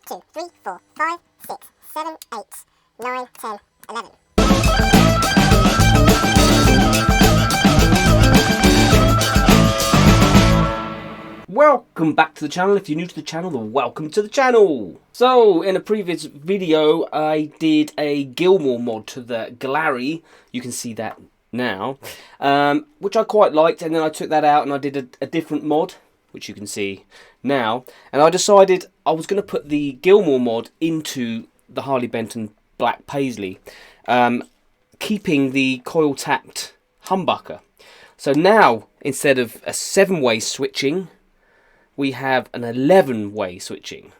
2, 3, 4, 5, 6, 7, 8, 9, 10, 11. Welcome back to the channel. If you're new to the channel, then welcome to the channel. So, in a previous video, I did a Gilmour mod to the Harley. You can see that now, which I quite liked, and then I took that out and I did a different mod, which you can see now. And I decided I was going to put the Gilmour mod into the Harley Benton Black Paisley, keeping the coil tapped humbucker. So now, instead of a 7-way switching, we have an 11-way switching.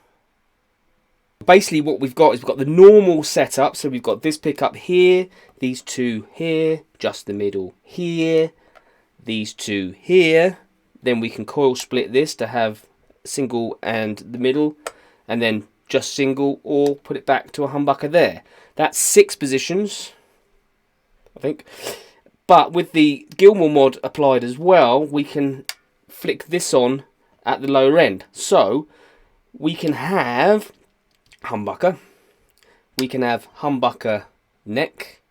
Basically what we've got is we've got the normal setup, so we've got this pickup here, these two here, just the middle here, these two here, then we can coil split this to have single and the middle, and then just single, or put it back to a humbucker there. That's 6 positions, I think. But with the Gilmour mod applied as well, we can flick this on at the lower end. So we can have humbucker, we can have humbucker neck,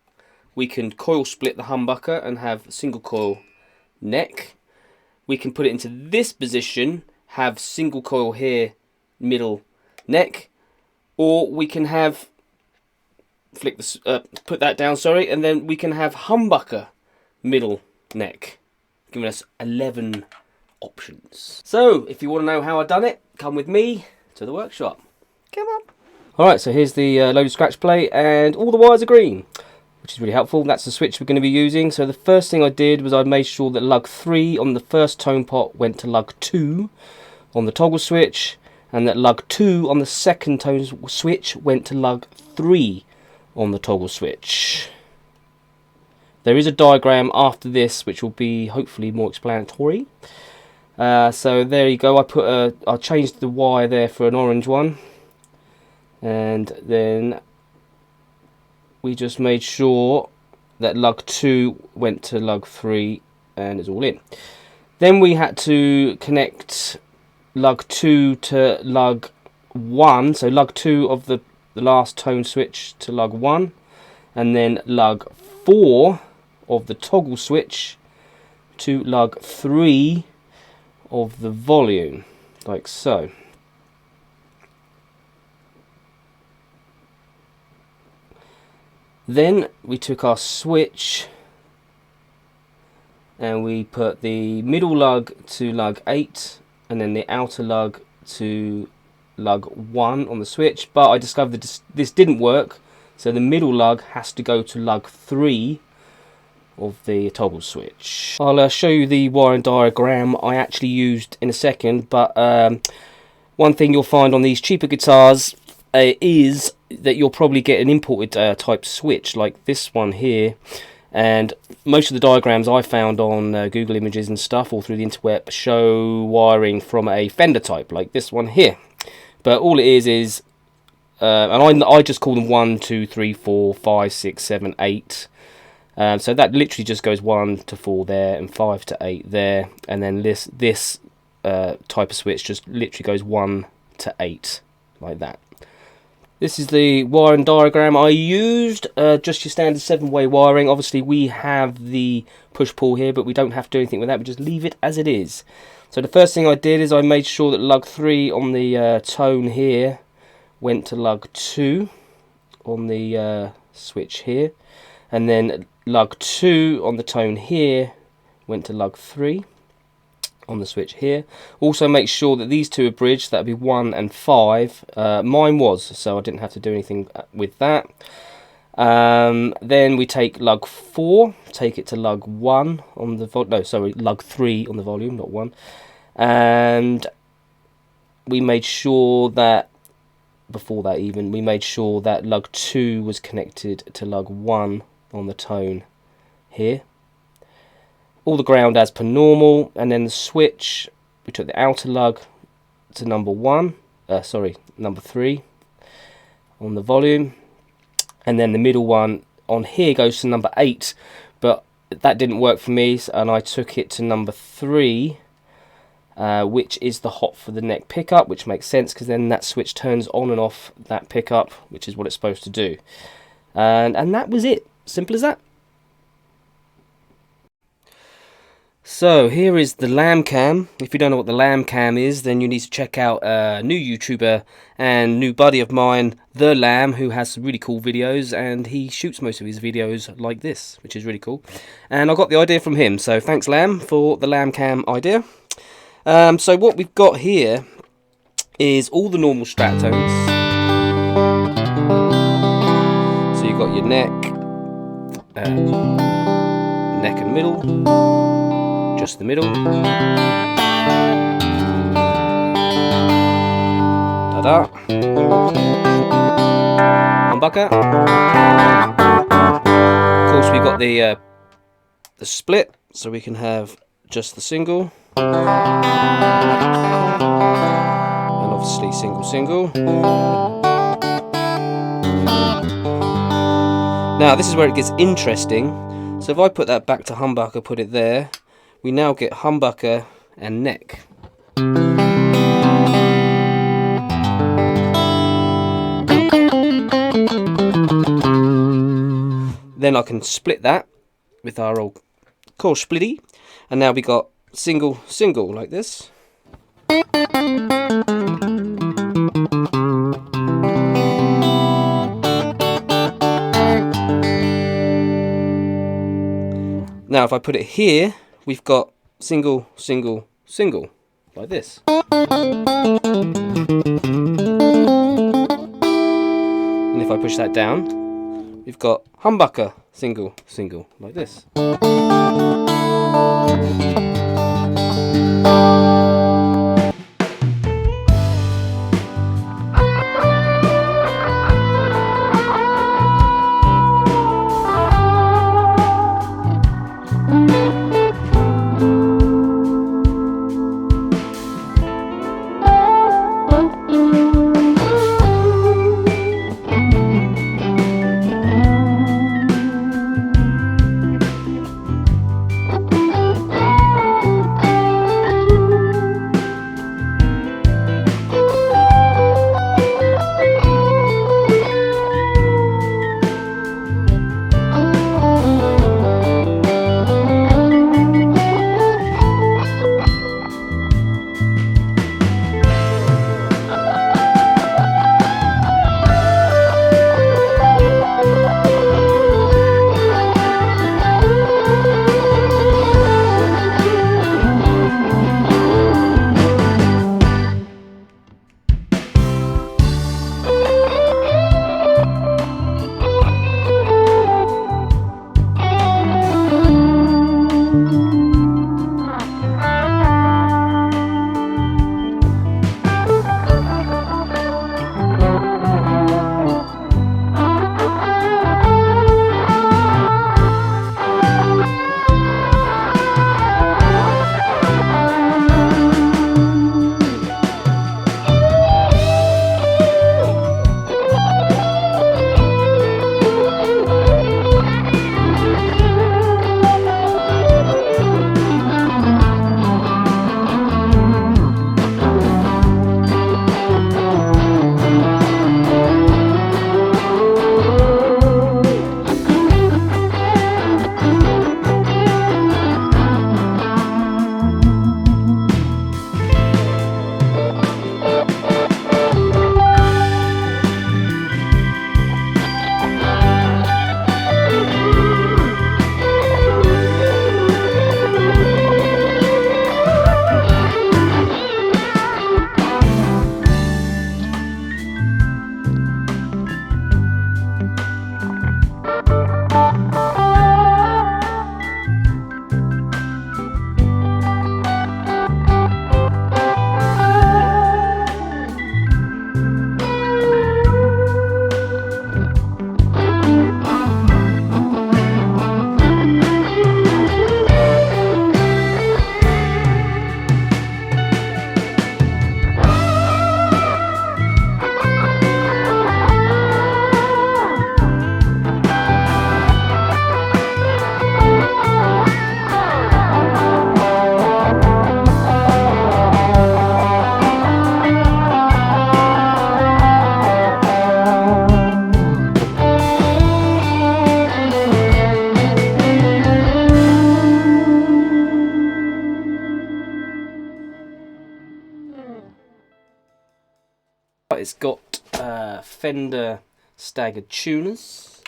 we can coil split the humbucker and have single coil neck, we can put it into this position, have single coil here, middle neck, or we can have flick this, put that down, sorry, and then we can have humbucker middle neck, giving us 11 options. So if you want to know how I done it, come with me to the workshop. Come on. Alright, so here's the loaded scratch plate, and all the wires are green, which is really helpful. That's the switch we're going to be using. So the first thing I did was I made sure that lug 3 on the first tone pot went to lug 2 on the toggle switch, and that lug 2 on the second tone switch went to lug 3 on the toggle switch. There is a diagram after this which will be hopefully more explanatory. So there you go. I changed the wire there for an orange one, and then we just made sure that lug 2 went to lug 3 and it's all in. Then we had to connect lug 2 to lug 1, so lug 2 of the last tone switch to lug 1, and then lug 4 of the toggle switch to lug 3 of the volume, like so. Then we took our switch and we put the middle lug to lug 8 and then the outer lug to lug 1 on the switch, but I discovered that this didn't work, so the middle lug has to go to lug 3 of the toggle switch. I'll show you the wiring diagram I actually used in a second, but one thing you'll find on these cheaper guitars is that you'll probably get an imported type switch like this one here, and most of the diagrams I found on Google Images and stuff all through the interweb show wiring from a Fender type like this one here, but all it is and I just call them 1, 2, 3, 4, 5, 6, 7, 8. So that literally just goes 1 to 4 there and 5 to 8 there, and then this type of switch just literally goes 1 to 8 like that. This is the wiring diagram I used, just your standard 7-way wiring. Obviously we have the push-pull here, but we don't have to do anything with that, we just leave it as it is. So the first thing I did is I made sure that lug 3 on the tone here went to lug 2 on the switch here, and then lug 2 on the tone here went to lug 3 on the switch here. Also make sure that these two are bridged, that would be 1 and 5. Mine was, so I didn't have to do anything with that. Then we take lug 4, take it to lug 1 on the lug 3 on the volume, not 1. And we made sure that, before that even, we made sure that lug 2 was connected to lug 1 on the tone here. All the ground as per normal, and then the switch, we took the outer lug to number 3 on the volume, and then the middle one on here goes to number 8, but that didn't work for me, and I took it to number 3 which is the hot for the neck pickup, which makes sense because then that switch turns on and off that pickup, which is what it's supposed to do. And that was it. Simple as that. So here is the lamb cam. If you don't know what the lamb cam is, then you need to check out a new YouTuber and new buddy of mine, The Lamb, who has some really cool videos, and he shoots most of his videos like this, which is really cool. And I got the idea from him, so thanks Lamb for the lamb cam idea. So what we've got here is all the normal Strat tones. So you've got your neck and middle, just the middle, ta-da, humbucker. Of course we've got the split, so we can have just the single, and obviously single. Now this is where it gets interesting. So if I put that back to humbucker, put it there, we now get humbucker and neck. Then I can split that with our old coil splitty, and now we got single like this. Now if I put it here, we've got single like this. And if I push that down, we've got humbucker single like this. it's got Fender staggered tuners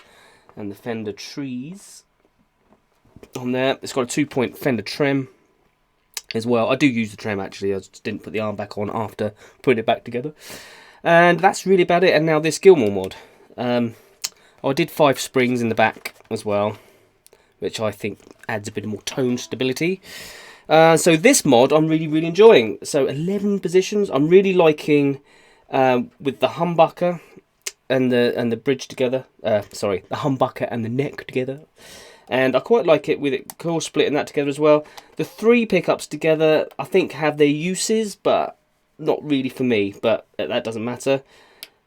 and the Fender trees on there. It's got a 2-point Fender trem as well. I do use the trem actually, I just didn't put the arm back on after putting it back together. And that's really about it. And now this Gilmour mod. I did 5 springs in the back as well, which I think adds a bit more tone stability. So this mod I'm really enjoying. So 11 positions. I'm really liking with the humbucker and the bridge together. Sorry, the humbucker and the neck together. And I quite like it with it coil splitting that together as well. The 3 pickups together I think have their uses, but not really for me. But that doesn't matter.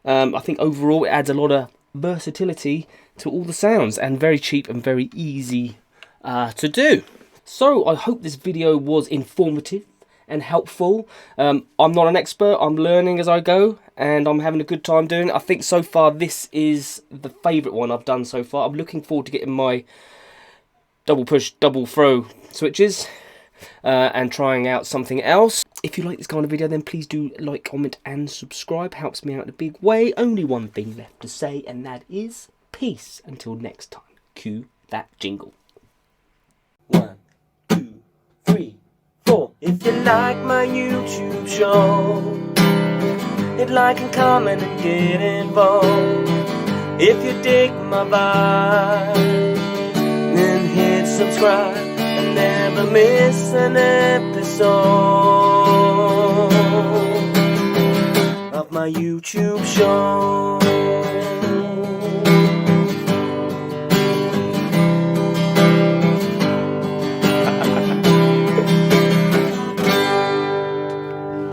I think overall it adds a lot of versatility to all the sounds, and very cheap and very easy to do. So I hope this video was informative and helpful. I'm not an expert, I'm learning as I go, and I'm having a good time doing it. I think so far this is the favourite one I've done so far. I'm looking forward to getting my double push, double throw switches and trying out something else. If you like this kind of video, then please do like, comment and subscribe. Helps me out in a big way. Only one thing left to say, and that is peace. Until next time. Cue that jingle. 1, 2, 3, 4. If you like my YouTube show, hit like and comment and get involved. If you dig my vibe, then hit subscribe and never miss an episode of my YouTube show.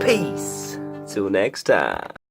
Peace. Till next time.